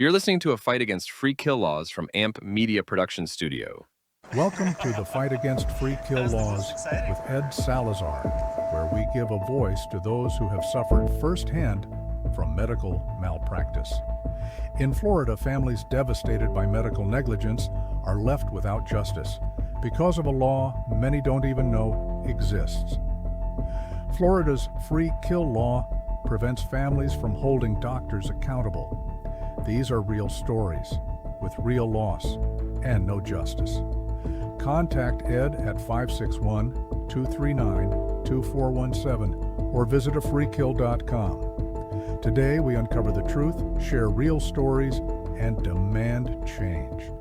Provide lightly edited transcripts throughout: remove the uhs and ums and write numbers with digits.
You're listening to a fight against free kill laws from AMP Media Production Studio. Welcome to the Fight Against Free Kill Laws with Ed Salazar, where we give a voice to those who have suffered firsthand from medical malpractice. In Florida, families devastated by medical negligence are left without justice because of a law many don't even know exists. Florida's free kill law prevents families from holding doctors accountable. These are real stories with real loss and no justice. Contact Ed at 561-239-2417 or visit afreekill.com. Today we uncover the truth, share real stories, and demand change.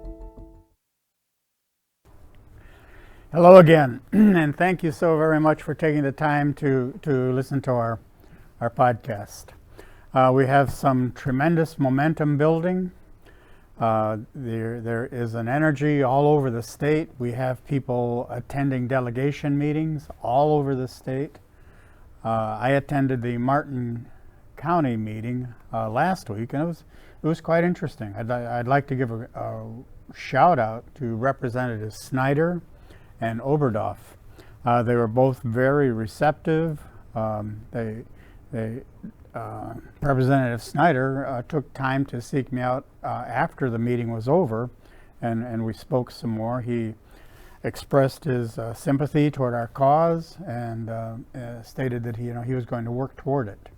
Hello again, and thank you so very much for taking the time to listen to our podcast. We have some tremendous momentum building. There is an energy all over the state. We have people attending delegation meetings all over the state. I attended the Martin County meeting last week, and it was quite interesting. I'd like to give a shout out to Representative Snyder and Oberdorf. They were both very receptive. Representative Snyder took time to seek me out after the meeting was over, and we spoke some more. He expressed his sympathy toward our cause and stated that he was going to work toward it.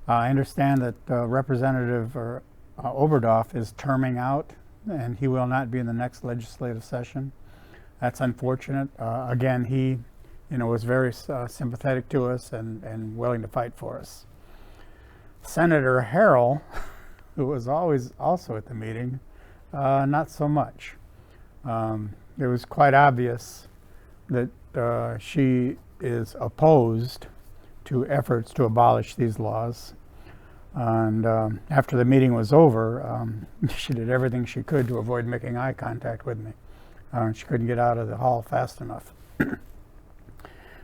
I understand that Representative Oberdorf is terming out, and he will not be in the next legislative session. That's unfortunate. Again, he was very sympathetic to us and willing to fight for us. Senator Harrell, who was always also at the meeting, not so much. It was quite obvious that she is opposed to efforts to abolish these laws. And after the meeting was over, she did everything she could to avoid making eye contact with me. She couldn't get out of the hall fast enough.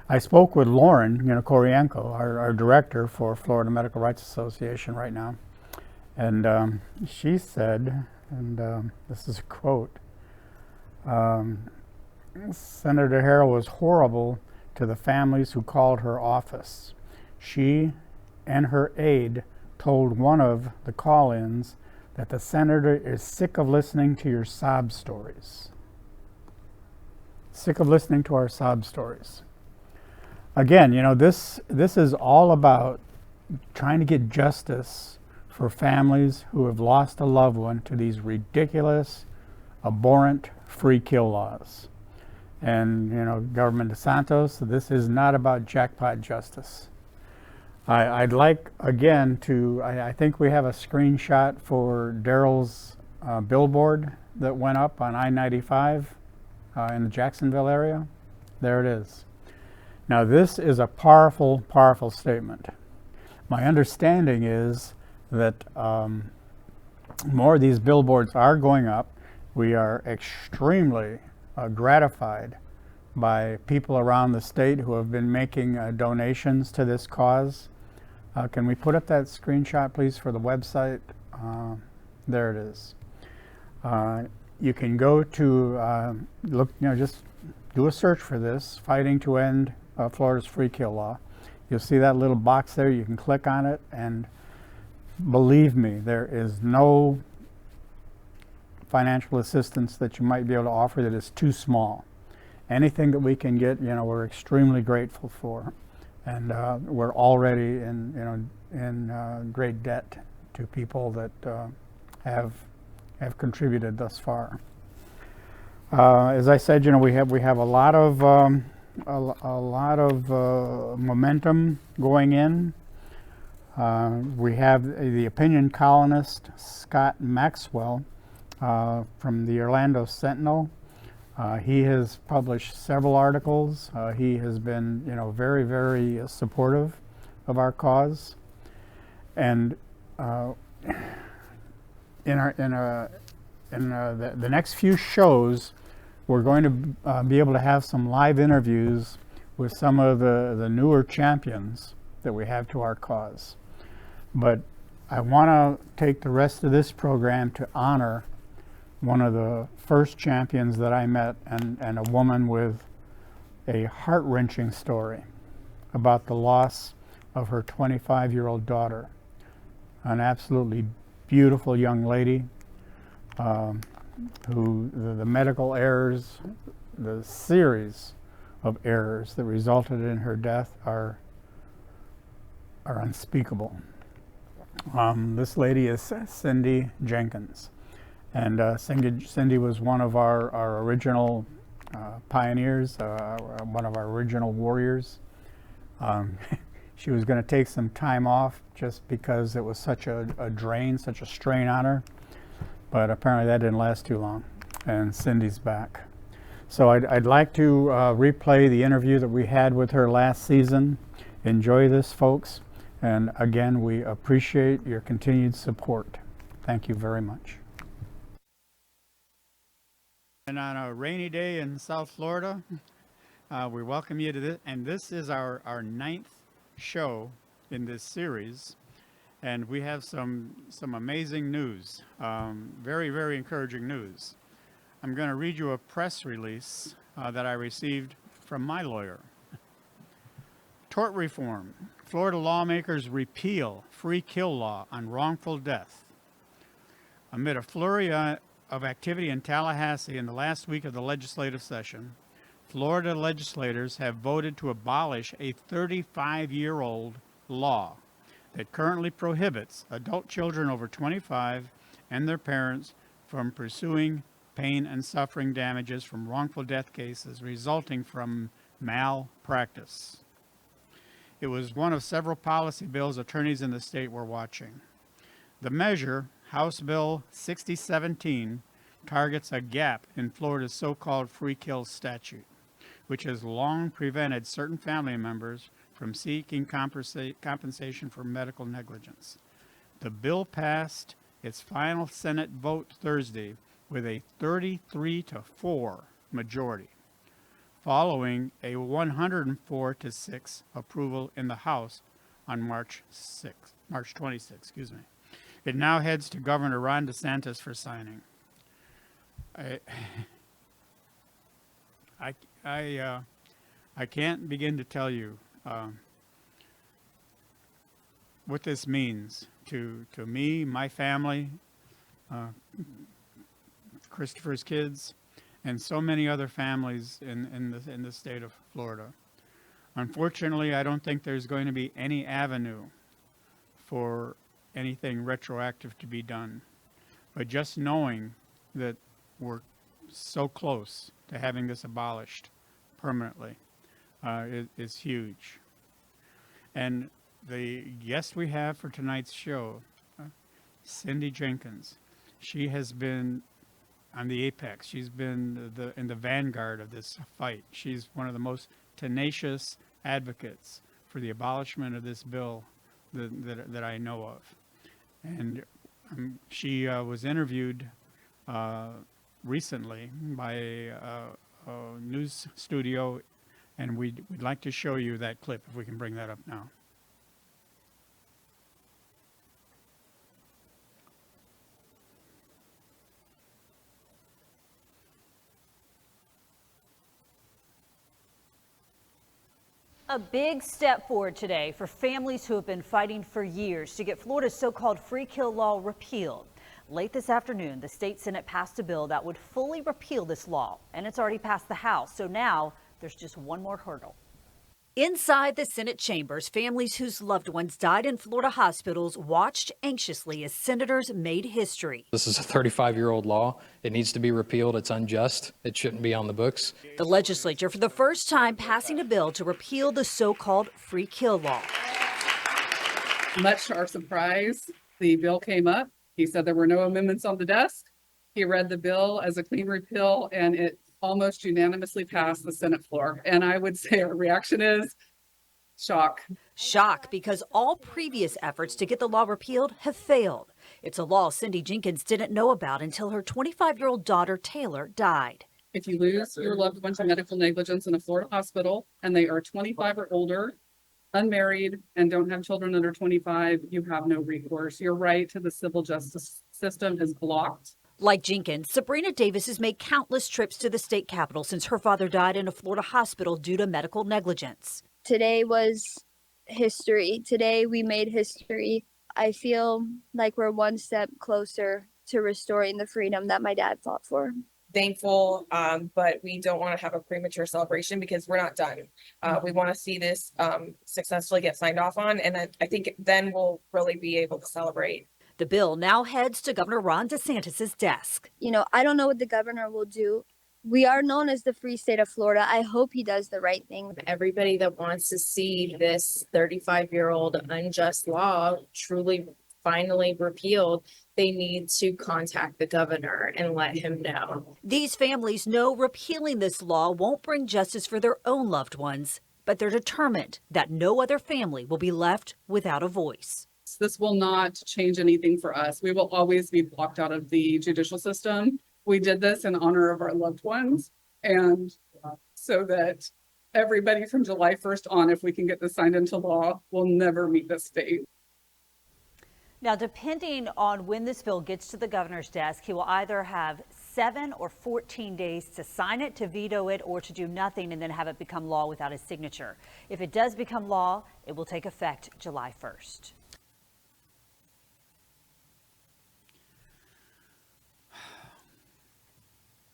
I spoke with Lauren Korienko, our director for Florida Medical Rights Association right now, and she said, and this is a quote, Senator Harrell was horrible to the families who called her office. She and her aide told one of the call-ins that the senator is sick of listening to your sob stories. Sick of listening to our sob stories. Again, this is all about trying to get justice for families who have lost a loved one to these ridiculous, abhorrent free kill laws. And, Governor DeSantis, this is not about jackpot justice. I'd like, again, I think we have a screenshot for Daryl's billboard that went up on I-95 in the Jacksonville area. There it is. Now, this is a powerful, powerful statement. My understanding is that more of these billboards are going up. We are extremely gratified by people around the state who have been making donations to this cause. Can we put up that screenshot, please, for the website? There it is. You can go to look, just do a search for this, Fighting to End Florida's Free Kill Law. You'll see that little box there. You can click on it, and believe me, there is no financial assistance that you might be able to offer that is too small. Anything that we can get, we're extremely grateful for, and we're already in great debt to people that have contributed thus far. As I said, we have a lot of momentum going in. We have the opinion columnist Scott Maxwell from the Orlando Sentinel. He has published several articles. He has been, very, very supportive of our cause. And in the next few shows, we're going to be able to have some live interviews with some of the newer champions that we have to our cause. But I want to take the rest of this program to honor one of the first champions that I met, and a woman with a heart-wrenching story about the loss of her 25-year-old daughter, an absolutely beautiful young lady who the medical errors, the series of errors that resulted in her death are unspeakable. This lady is Cindy Jenkins, and Cindy was one of our original pioneers, one of our original warriors. She was going to take some time off just because it was such a drain, such a strain on her, but apparently that didn't last too long, and Cindy's back. So I'd like to replay the interview that we had with her last season. Enjoy this, folks, and again, we appreciate your continued support. Thank you very much. And on a rainy day in South Florida, we welcome you to this, and this is our 9th show in this series, and we have some amazing news, very, very encouraging news. I'm going to read you a press release that I received from my lawyer. Tort reform. Florida lawmakers repeal free kill law on wrongful death. Amid a flurry of activity in Tallahassee in the last week of the legislative session, Florida legislators have voted to abolish a 35-year-old law that currently prohibits adult children over 25 and their parents from pursuing pain and suffering damages from wrongful death cases resulting from malpractice. It was one of several policy bills attorneys in the state were watching. The measure, House Bill 6017, targets a gap in Florida's so-called free kill statute, which has long prevented certain family members from seeking compensation for medical negligence. The bill passed its final Senate vote Thursday with a 33-4 majority, following a 104-6 approval in the House on March 26. It now heads to Governor Ron DeSantis for signing. I can't begin to tell you what this means to me, my family, Christopher's kids, and so many other families in the state of Florida. Unfortunately, I don't think there's going to be any avenue for anything retroactive to be done. But just knowing that we're so close to having this abolished permanently is huge. And the guest we have for tonight's show, Cindy Jenkins, she has been on the apex. She's been in the vanguard of this fight. She's one of the most tenacious advocates for the abolishment of this bill that I know of. And she was interviewed recently by a news studio, and we'd like to show you that clip if we can bring that up now. A big step forward today for families who have been fighting for years to get Florida's so-called free kill law repealed. Late this afternoon, the state Senate passed a bill that would fully repeal this law, and it's already passed the House. So now there's just one more hurdle. Inside the Senate chambers, families whose loved ones died in Florida hospitals watched anxiously as senators made history. This is a 35-year-old law. It needs to be repealed. It's unjust. It shouldn't be on the books. The legislature, for the first time, passing a bill to repeal the so-called free kill law. Much to our surprise, the bill came up. He said there were no amendments on the desk. He read the bill as a clean repeal, and it almost unanimously passed the Senate floor. And I would say our reaction is shock. Shock because all previous efforts to get the law repealed have failed. It's a law Cindy Jenkins didn't know about until her 25-year-old daughter, Taylor, died. If you lose your loved one to medical negligence in a Florida hospital and they are 25 or older, unmarried and don't have children under 25, you have no recourse. Your right to the civil justice system is blocked. Like Jenkins, Sabrina Davis has made countless trips to the state capitol since her father died in a Florida hospital due to medical negligence. Today was history. Today we made history. I feel like we're one step closer to restoring the freedom that my dad fought for. Thankful, but we don't want to have a premature celebration because we're not done. We want to see this successfully get signed off on, and I think then we'll really be able to celebrate. The bill now heads to Governor Ron DeSantis' desk. You know, I don't know what the governor will do. We are known as the free state of Florida. I hope he does the right thing. Everybody that wants to see this 35-year-old unjust law truly finally repealed, they need to contact the governor and let him know. These families know repealing this law won't bring justice for their own loved ones, but they're determined that no other family will be left without a voice. This will not change anything for us. We will always be blocked out of the judicial system. We did this in honor of our loved ones, and so that everybody from July 1st on, if we can get this signed into law, will never meet this fate. Now, depending on when this bill gets to the governor's desk, he will either have 7 or 14 days to sign it, to veto it, or to do nothing and then have it become law without his signature. If it does become law, it will take effect July 1st.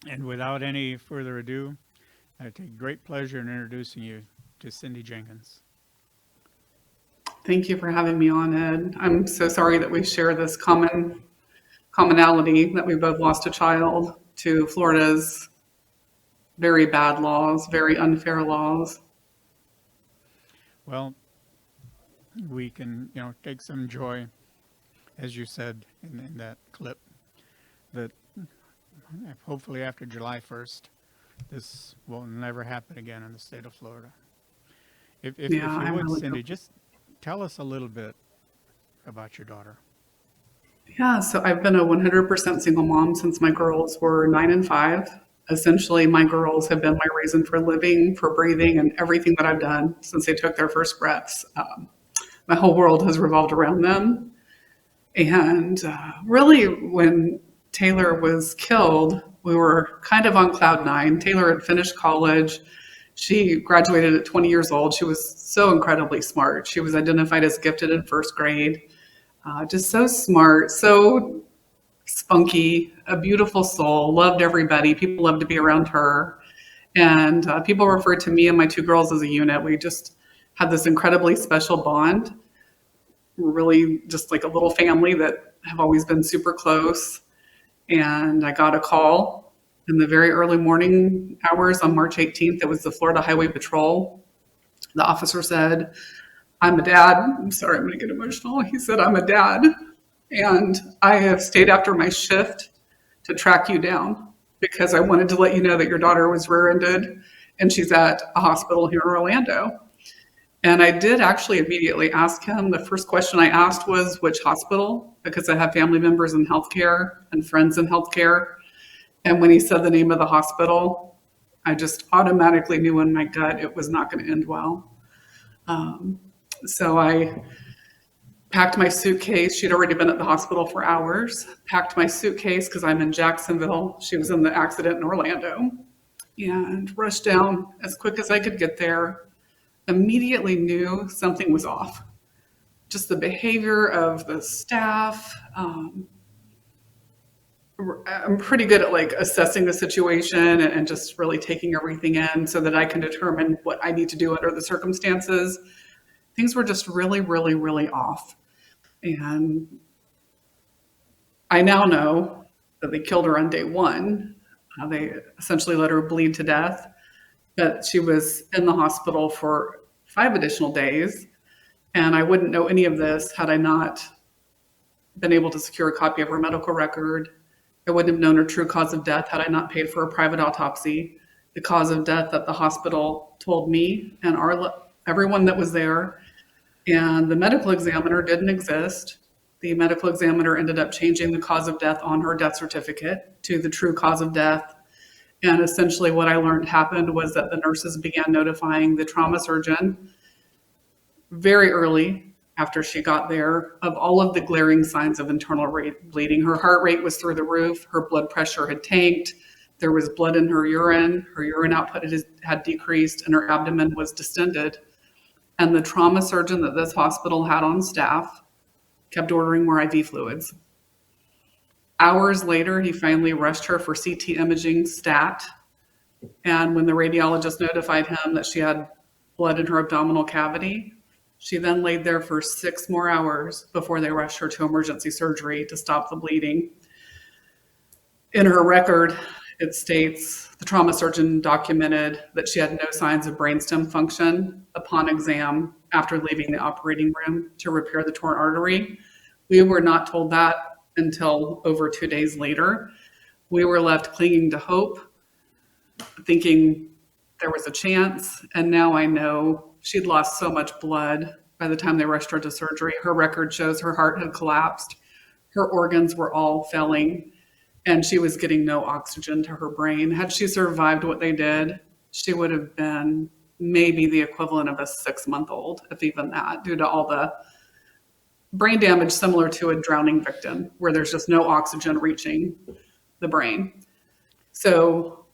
And without any further ado, I take great pleasure in introducing you to Cindy Jenkins. Thank you for having me on, Ed. I'm so sorry that we share this commonality that we both lost a child to Florida's very bad laws, very unfair laws. Well, we can, take some joy, as you said in that clip, that hopefully after July 1st, this will never happen again in the state of Florida. If you would, Cindy, just tell us a little bit about your daughter. Yeah, so I've been a 100% single mom since my girls were 9 and 5. Essentially, my girls have been my reason for living, for breathing, and everything that I've done since they took their first breaths. My whole world has revolved around them. And really, when Taylor was killed, we were kind of on cloud 9. Taylor had finished college. She graduated at 20 years old. She was so incredibly smart. She was identified as gifted in first grade. Just so smart, so spunky, a beautiful soul, loved everybody. People loved to be around her. And people referred to me and my 2 girls as a unit. We just had this incredibly special bond. We're really just like a little family that have always been super close. And I got a call in the very early morning hours on March 18th. It was the Florida Highway Patrol. The officer said, "I'm a dad." I'm sorry, I'm going to get emotional. He said, "I'm a dad, and I have stayed after my shift to track you down because I wanted to let you know that your daughter was rear-ended and she's at a hospital here in Orlando." And I did actually immediately ask him. The first question I asked was, which hospital? Because I have family members in healthcare and friends in healthcare. And when he said the name of the hospital, I just automatically knew in my gut it was not going to end well. So I packed my suitcase. She'd already been at the hospital for hours. Packed my suitcase because I'm in Jacksonville. She was in the accident in Orlando. And rushed down as quick as I could get there. Immediately knew something was off. Just the behavior of the staff. I'm pretty good at like assessing the situation and just really taking everything in so that I can determine what I need to do under the circumstances. Things were just really, really, really off. And I now know that they killed her on day 1. They essentially let her bleed to death, but she was in the hospital for 5 additional days. And I wouldn't know any of this had I not been able to secure a copy of her medical record. I wouldn't have known her true cause of death had I not paid for a private autopsy. The cause of death that the hospital told me and everyone that was there. And the medical examiner didn't exist. The medical examiner ended up changing the cause of death on her death certificate to the true cause of death. And essentially what I learned happened was that the nurses began notifying the trauma surgeon very early after she got there of all of the glaring signs of internal bleeding. Her heart rate was through the roof. Her blood pressure had tanked. There was blood in her urine. Her urine output had decreased, and her abdomen was distended. And the trauma surgeon that this hospital had on staff kept ordering more IV fluids. Hours later, he finally rushed her for CT imaging stat. And when the radiologist notified him that she had blood in her abdominal cavity, she then laid there for 6 more hours before they rushed her to emergency surgery to stop the bleeding. In her record, it states the trauma surgeon documented that she had no signs of brainstem function upon exam after leaving the operating room to repair the torn artery. We were not told that until over 2 days later. We were left clinging to hope, thinking there was a chance, and now I know she'd lost so much blood by the time they rushed her to surgery. Her record shows her heart had collapsed, her organs were all failing, and she was getting no oxygen to her brain. Had she survived what they did, she would have been maybe the equivalent of a 6-month-old, if even that, due to all the brain damage similar to a drowning victim, where there's just no oxygen reaching the brain. So,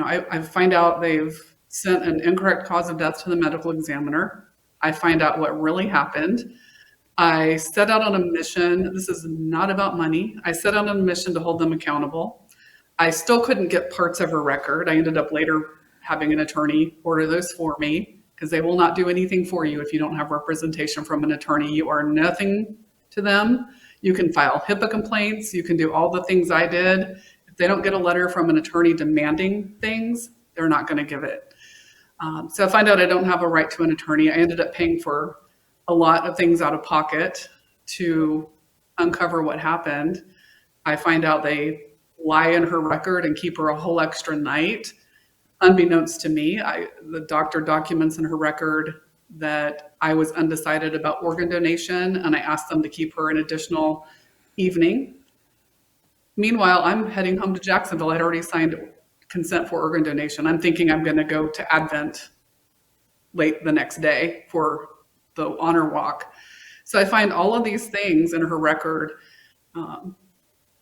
I find out they've sent an incorrect cause of death to the medical examiner. I find out what really happened. I set out on a mission. This is not about money. I set out on a mission to hold them accountable. I still couldn't get parts of her record. I ended up later having an attorney order those for me, because they will not do anything for you if you don't have representation from an attorney. You are nothing to them. You can file HIPAA complaints. You can do all the things I did. If they don't get a letter from an attorney demanding things, they're not going to give it. So I find out I don't have a right to an attorney. I ended up paying for a lot of things out of pocket to uncover what happened. I find out they lie in her record and keep her a whole extra night. Unbeknownst to me, the doctor documents in her record that I was undecided about organ donation, and I asked them to keep her an additional evening. Meanwhile, I'm heading home to Jacksonville. I'd already signed consent for organ donation. I'm thinking I'm going to go to Advent late the next day for the honor walk. So I find all of these things in her record,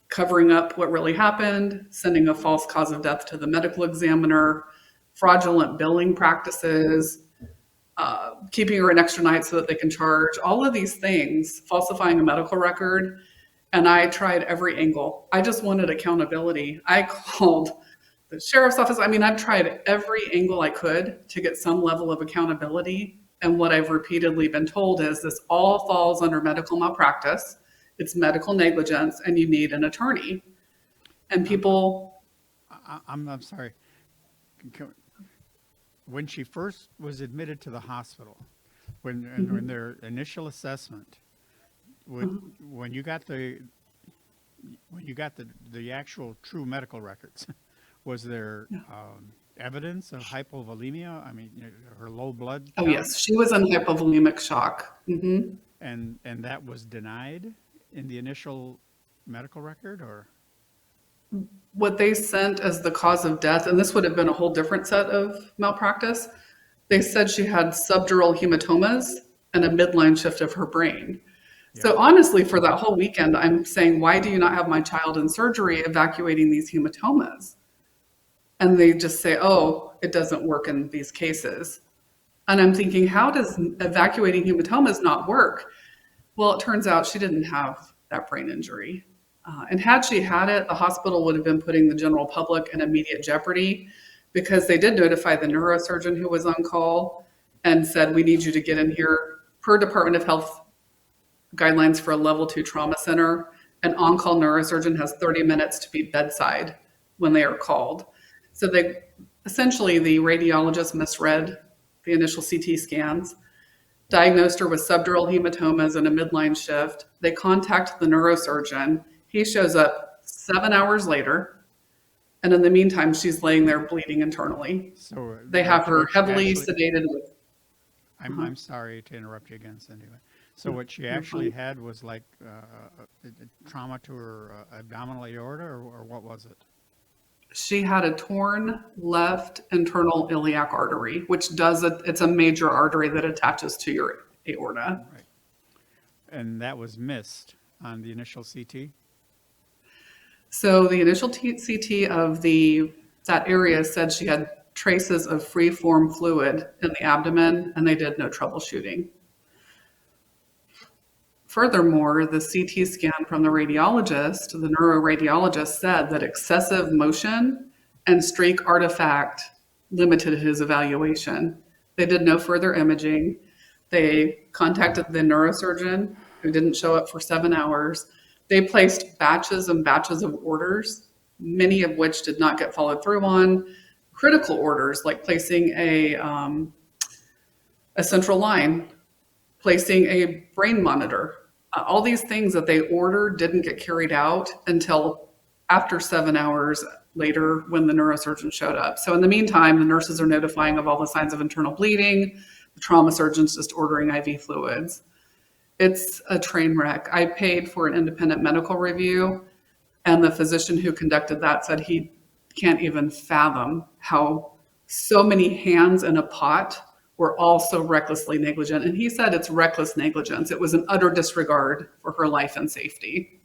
covering up what really happened, sending a false cause of death to the medical examiner, fraudulent billing practices, keeping her an extra night so that they can charge, all of these things, falsifying a medical record. And I tried every angle. I just wanted accountability. I called the sheriff's office. I've tried every angle I could to get some level of accountability. And what I've repeatedly been told is this all falls under medical malpractice. It's medical negligence, and you need an attorney. And people... I'm sorry. When she first was admitted to the hospital, when their initial assessment, when you got the actual true medical records, was there evidence of hypovolemia? Her low blood count? Oh yes, she was in hypovolemic shock. Mm-hmm. And that was denied in the initial medical record, or? What they sent as the cause of death, and this would have been a whole different set of malpractice, they said she had subdural hematomas and a midline shift of her brain. Yeah. So honestly, for that whole weekend, I'm saying, why do you not have my child in surgery evacuating these hematomas? And they just say, oh, it doesn't work in these cases. And I'm thinking, how does evacuating hematomas not work? Well, it turns out she didn't have that brain injury. And had she had it, the hospital would have been putting the general public in immediate jeopardy, because they did notify the neurosurgeon who was on call and said, we need you to get in here per Department of Health guidelines for a level 2 trauma center. An on-call neurosurgeon has 30 minutes to be bedside when they are called. So the radiologist misread the initial CT scans, diagnosed her with subdural hematomas and a midline shift. They contact the neurosurgeon. He shows up 7 hours later, and in the meantime, she's laying there bleeding internally. So they have her heavily sedated with... I'm sorry to interrupt you again, Cindy. So what she actually had was like trauma to her abdominal aorta, or what was it? She had a torn left internal iliac artery, which it's a major artery that attaches to your aorta. Right. And that was missed on the initial CT? So the initial CT of that area said she had traces of free-form fluid in the abdomen, and they did no troubleshooting. Furthermore, the CT scan from the radiologist, the neuroradiologist, said that excessive motion and streak artifact limited his evaluation. They did no further imaging. They contacted the neurosurgeon, who didn't show up for 7 hours. They placed batches and batches of orders, many of which did not get followed through on. Critical orders, like placing a central line, placing a brain monitor. All these things that they ordered didn't get carried out until after 7 hours later when the neurosurgeon showed up. So in the meantime, the nurses are notifying of all the signs of internal bleeding. The trauma surgeon's just ordering IV fluids. It's a train wreck. I paid for an independent medical review, and the physician who conducted that said he can't even fathom how so many hands in a pot were all so recklessly negligent. And he said it's reckless negligence. It was an utter disregard for her life and safety.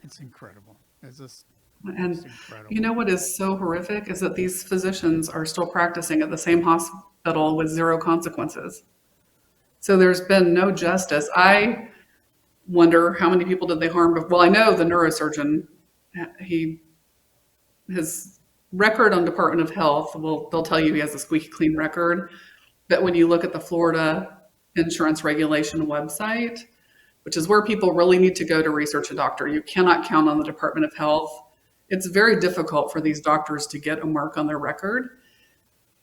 It's incredible. It's just And incredible. you know what is so horrific is that these physicians are still practicing at the same hospital with zero consequences. So there's been no justice. I wonder how many people did they harm. Well, I know the neurosurgeon, his record on Department of Health, well, they'll tell you he has a squeaky clean record. But when you look at the Florida insurance regulation website, which is where people really need to go to research a doctor, you cannot count on the Department of Health. It's very difficult for these doctors to get a mark on their record.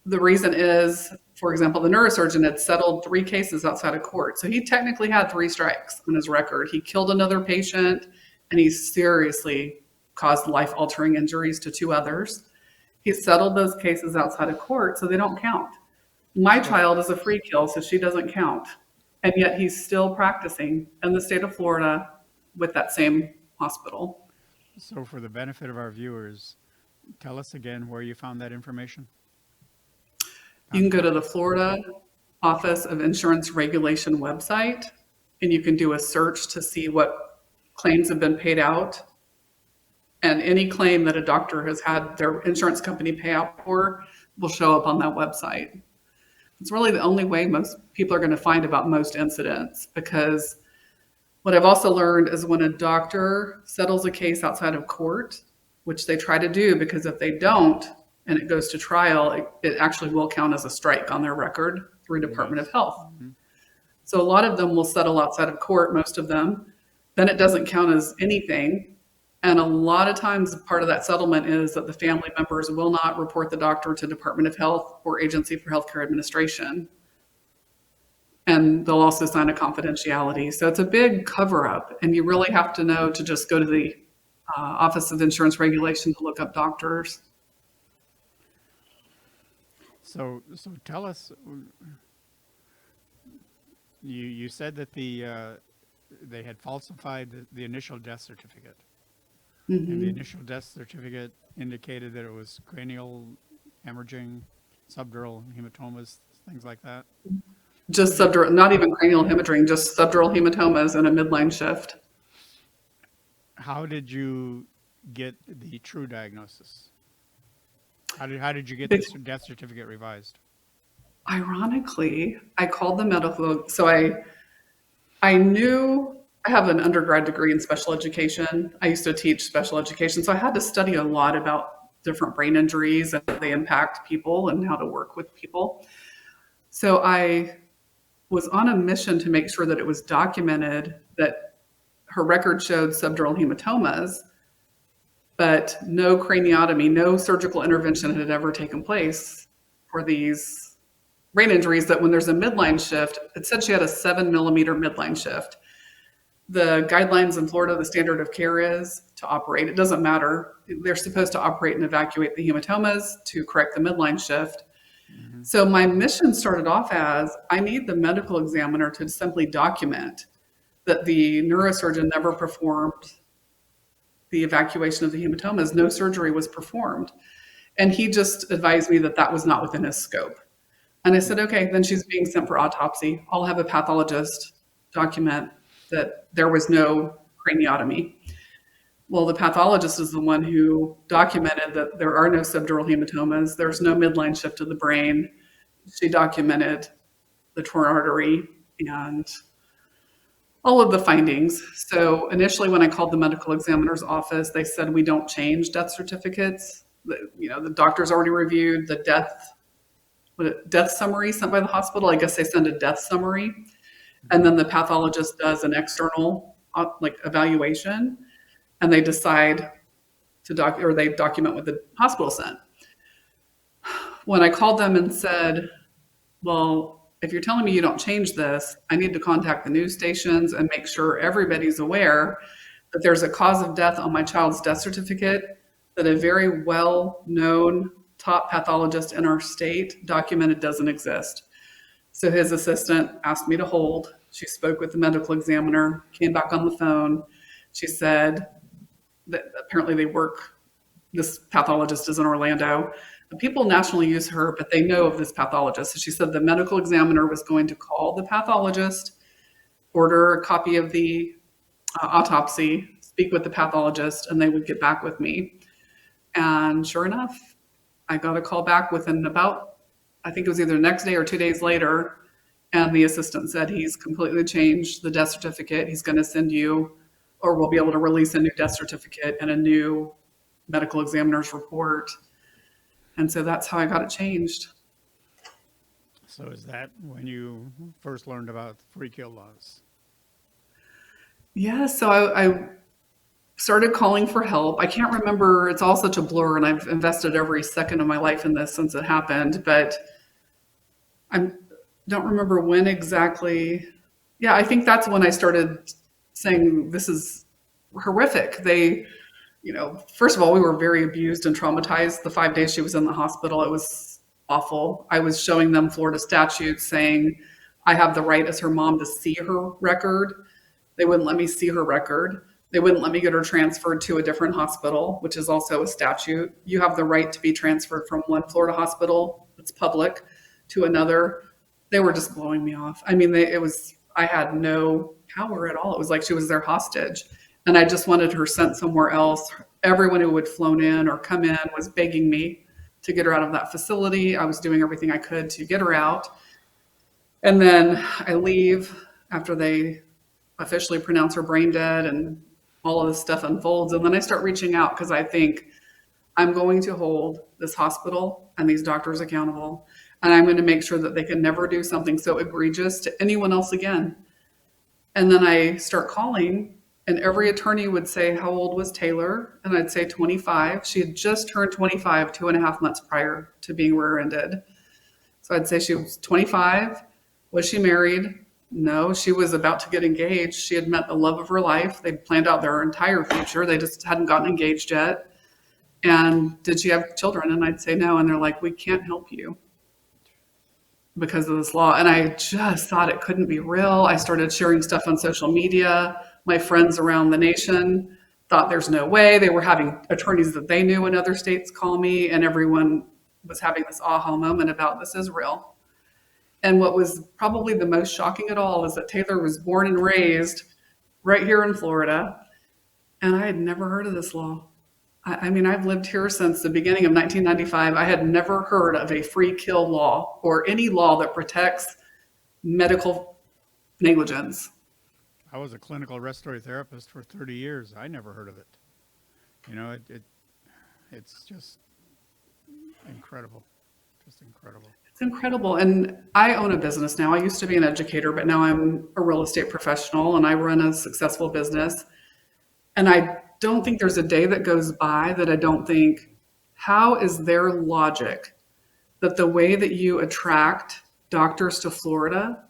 The reason is, for example, the neurosurgeon had settled 3 cases outside of court. So he technically had 3 strikes on his record. He killed another patient, and he seriously caused life-altering injuries to 2 others. He settled those cases outside of court, so they don't count. My child is a free kill, so she doesn't count. And yet he's still practicing in the state of Florida with that same hospital. So for the benefit of our viewers, tell us again where you found that information. You can go to the Florida Office of Insurance Regulation website, and you can do a search to see what claims have been paid out. And any claim that a doctor has had their insurance company pay out for will show up on that website. It's really the only way most people are going to find about most incidents, because what I've also learned is when a doctor settles a case outside of court, which they try to do, because if they don't and it goes to trial, it actually will count as a strike on their record through Department of Health. Mm-hmm. So a lot of them will settle outside of court, most of them. Then it doesn't count as anything. And a lot of times part of that settlement is that the family members will not report the doctor to Department of Health or Agency for Healthcare Administration. And they'll also sign a confidentiality. So it's a big cover up, and you really have to know to just go to the Office of Insurance Regulation to look up doctors. So tell us, you said that they had falsified the initial death certificate. Mm-hmm. And the initial death certificate indicated that it was cranial hemorrhaging, subdural hematomas, things like that. Just subdural, not even cranial hemorrhaging, just subdural hematomas and a midline shift. How did you get the true diagnosis? How did you get this death certificate revised? Ironically, I called the medical. So I knew I have an undergrad degree in special education. I used to teach special education, so I had to study a lot about different brain injuries and how they impact people and how to work with people. So I was on a mission to make sure that it was documented that her record showed subdural hematomas, but no craniotomy, no surgical intervention had ever taken place for these brain injuries. That when there's a midline shift, it said she had a 7 millimeter midline shift. The guidelines in Florida, the standard of care is to operate. It doesn't matter. They're supposed to operate and evacuate the hematomas to correct the midline shift. Mm-hmm. So my mission started off as, I need the medical examiner to simply document that the neurosurgeon never performed the evacuation of the hematomas. No surgery was performed. And he just advised me that that was not within his scope. And I said, okay, then she's being sent for autopsy. I'll have a pathologist document that there was no craniotomy. Well, the pathologist is the one who documented that there are no subdural hematomas. There's no midline shift of the brain. She documented the torn artery and all of the findings. So initially, when I called the medical examiner's office, they said we don't change death certificates. The doctor's already reviewed the death summary sent by the hospital. I guess they send a death summary, and then the pathologist does an external evaluation, and they decide to they document what the hospital sent. When I called them and said, well, if you're telling me you don't change this, I need to contact the news stations and make sure everybody's aware that there's a cause of death on my child's death certificate that a very well-known top pathologist in our state documented doesn't exist. So his assistant asked me to hold. She spoke with the medical examiner, came back on the phone. She said that apparently this pathologist is in Orlando. The people nationally use her, but they know of this pathologist. So she said the medical examiner was going to call the pathologist, order a copy of the autopsy, speak with the pathologist, and they would get back with me. And sure enough, I got a call back within about, I think it was either the next day or 2 days later. And the assistant said he's completely changed the death certificate. He's going to send you, or we'll be able to release a new death certificate and a new medical examiner's report. And so that's how I got it changed. So is that when you first learned about free kill laws? Yeah, so I started calling for help. I can't remember, it's all such a blur, and I've invested every second of my life in this since it happened, but I don't remember when exactly. Yeah, I think that's when I started saying this is horrific. First of all, we were very abused and traumatized the 5 days she was in the hospital. It was awful. I was showing them Florida statutes saying I have the right as her mom to see her record. They wouldn't let me see her record. They wouldn't let me get her transferred to a different hospital, which is also a statute. You have the right to be transferred from one Florida hospital that's public to another. They were just blowing me off. I mean, I had no power at all. It was like she was their hostage. And I just wanted her sent somewhere else. Everyone who had flown in or come in was begging me to get her out of that facility. I was doing everything I could to get her out. And then I leave after they officially pronounce her brain dead and all of this stuff unfolds. And then I start reaching out because I think I'm going to hold this hospital and these doctors accountable. And I'm going to make sure that they can never do something so egregious to anyone else again. And then I start calling, and every attorney would say, how old was Taylor? And I'd say 25. She had just turned 25 2.5 months prior to being rear-ended. So I'd say she was 25. Was she married? No, she was about to get engaged. She had met the love of her life. They'd planned out their entire future. They just hadn't gotten engaged yet. And did she have children? And I'd say no. And they're like, we can't help you because of this law. And I just thought it couldn't be real. I started sharing stuff on social media. My friends around the nation thought there's no way. They were having attorneys that they knew in other states call me, and everyone was having this aha moment about this is real. And what was probably the most shocking at all is that Taylor was born and raised right here in Florida, and I had never heard of this law. I mean, I've lived here since the beginning of 1995. I had never heard of a free kill law or any law that protects medical negligence. I was a clinical respiratory therapist for 30 years. I never heard of it. It's just incredible. Just incredible. It's incredible. And I own a business now. I used to be an educator, but now I'm a real estate professional and I run a successful business. And I don't think there's a day that goes by that I don't think, how is their logic that the way that you attract doctors to Florida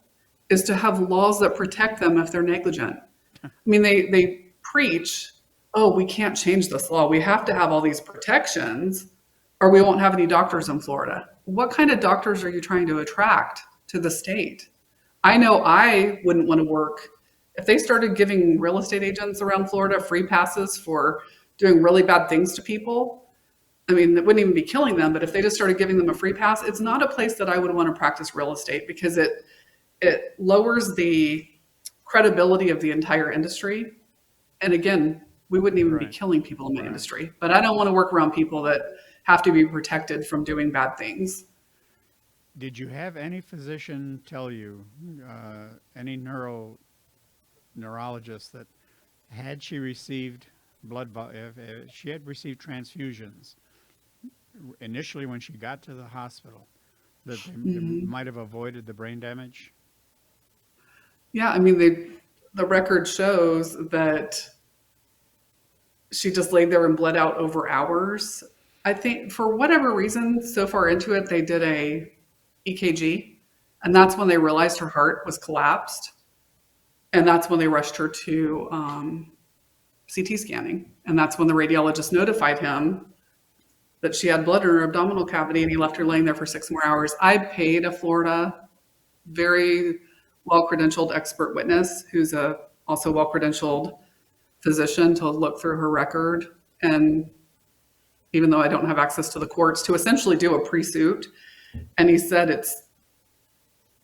is to have laws that protect them if they're negligent? I mean, they preach, oh, we can't change this law. We have to have all these protections or we won't have any doctors in Florida. What kind of doctors are you trying to attract to the state? I know I wouldn't want to work. If they started giving real estate agents around Florida free passes for doing really bad things to people, I mean, it wouldn't even be killing them, but if they just started giving them a free pass, it's not a place that I would want to practice real estate because it lowers the credibility of the entire industry. And again, we wouldn't even be Right. killing people in my Right. industry. But I don't want to work around people that have to be protected from doing bad things. Did you have any physician tell you, any neurologist, that had she received if she had received transfusions initially when she got to the hospital, that they might have avoided the brain damage? Yeah, I mean, the record shows that she just laid there and bled out over hours. I think for whatever reason, so far into it, they did a EKG, and that's when they realized her heart was collapsed, and that's when they rushed her to CT scanning, and that's when the radiologist notified him that she had blood in her abdominal cavity, and he left her laying there for 6 more hours. I paid a Florida very well-credentialed expert witness who's also well-credentialed physician to look through her record. And even though I don't have access to the courts, to essentially do a pre-suit. And he said it's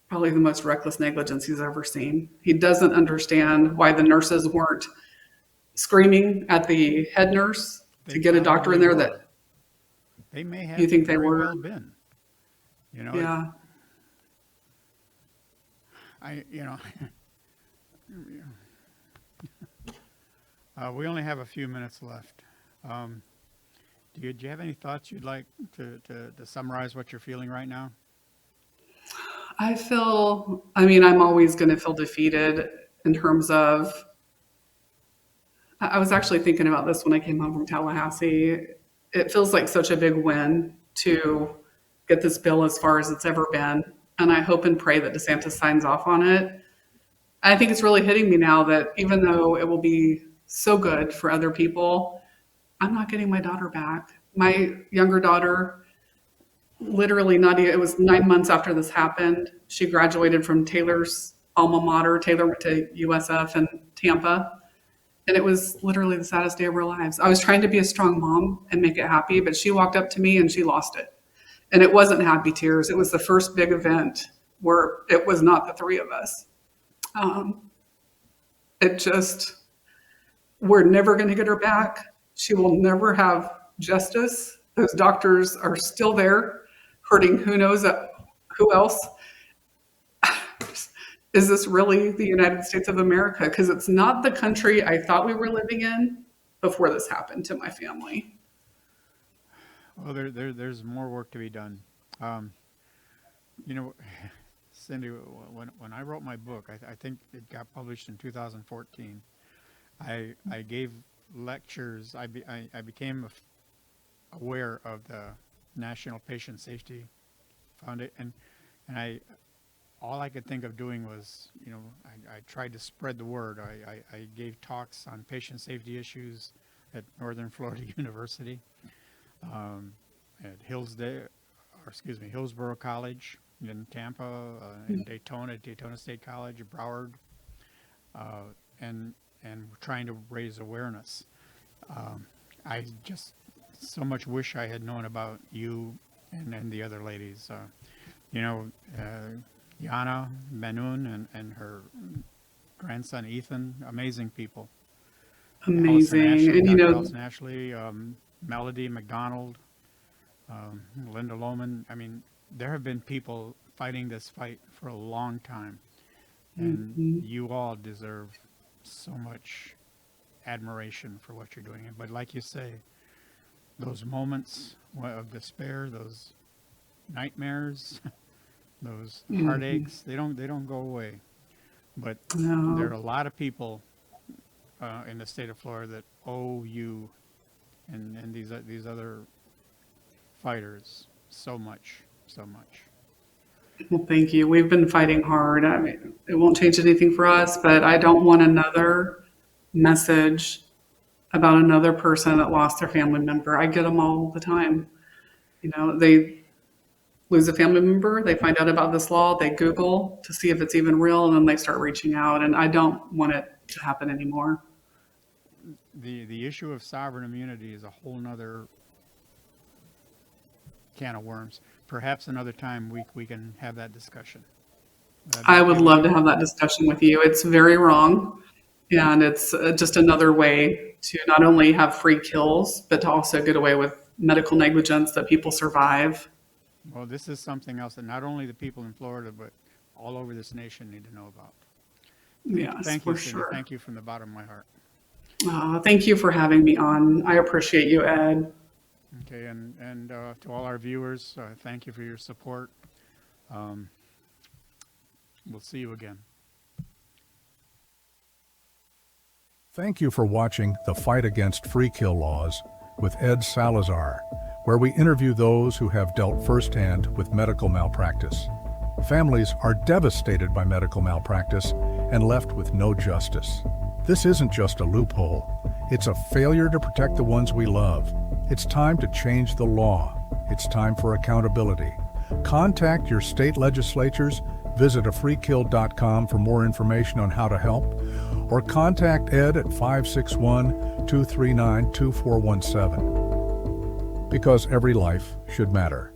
probably the most reckless negligence he's ever seen. He doesn't understand why the nurses weren't screaming at the head nurse to get a doctor in there that They may have you think they very were. well been. You know, Yeah. you know, we only have a few minutes left. Do you have any thoughts you'd like to summarize what you're feeling right now? I mean, I'm always going to feel defeated in terms of, I was actually thinking about this when I came home from Tallahassee. It feels like such a big win to get this bill as far as it's ever been. And I hope and pray that DeSantis signs off on it. I think it's really hitting me now that even though it will be so good for other people, I'm not getting my daughter back. My younger daughter, literally not even, it was 9 months after this happened. She graduated from Taylor's alma mater. Taylor went to USF in Tampa. And it was literally the saddest day of her lives. I was trying to be a strong mom and make it happy, but she walked up to me and she lost it. And it wasn't happy tears. It was the first big event where it was not the three of us. It just, we're never going to get her back. She will never have justice. Those doctors are still there hurting who knows who else. Is this really the United States of America? Because it's not the country I thought we were living in before this happened to my family. Well, there's more work to be done. You know, Cindy, when I wrote my book, I think it got published in 2014. I gave lectures. I became aware of the National Patient Safety Foundation, and all I could think of doing was, you know, I tried to spread the word. I gave talks on patient safety issues at Northern Florida University, at Hillsborough College in Tampa, in Daytona State College, Broward, and trying to raise awareness. I just so much wish I had known about you and the other ladies. You know, Yana Manoon and her grandson Ethan, amazing people. Amazing. Ashley, And you Dr. know, Allison Ashley, Melody McDonald, Linda Lohman. I mean, there have been people fighting this fight for a long time, and you all deserve so much admiration for what you're doing. But like you say, those moments of despair, those nightmares, those heartaches, they don't go away. But no. there are a lot of people in the state of Florida that owe you and these other fighters so much. Well, thank you. We've been fighting hard. I mean, it won't change anything for us, but I don't want another message about another person that lost their family member. I get them all the time. You know, they lose a family member, they find out about this law, they Google to see if it's even real, and then they start reaching out. And I don't want it to happen anymore. The issue of sovereign immunity is a whole nother can of worms. Perhaps another time we can have that discussion. I would love to have that discussion with you. It's very wrong. And it's just another way to not only have free kills, but to also get away with medical negligence that people survive. Well, this is something else that not only the people in Florida, but all over this nation need to know about. Yes, Thank for you, Cindy. sure. Thank you from the bottom of my heart. Thank you for having me on. I appreciate you, Ed. Okay, and to all our viewers, thank you for your support. We'll see you again. Thank you for watching The Fight Against Free Kill Laws with Ed Salazar, where we interview those who have dealt firsthand with medical malpractice. Families are devastated by medical malpractice and left with no justice. This isn't just a loophole. It's a failure to protect the ones we love. It's time to change the law. It's time for accountability. Contact your state legislatures, visit afreekill.com for more information on how to help, or contact Ed at 561-239-2417. Because every life should matter.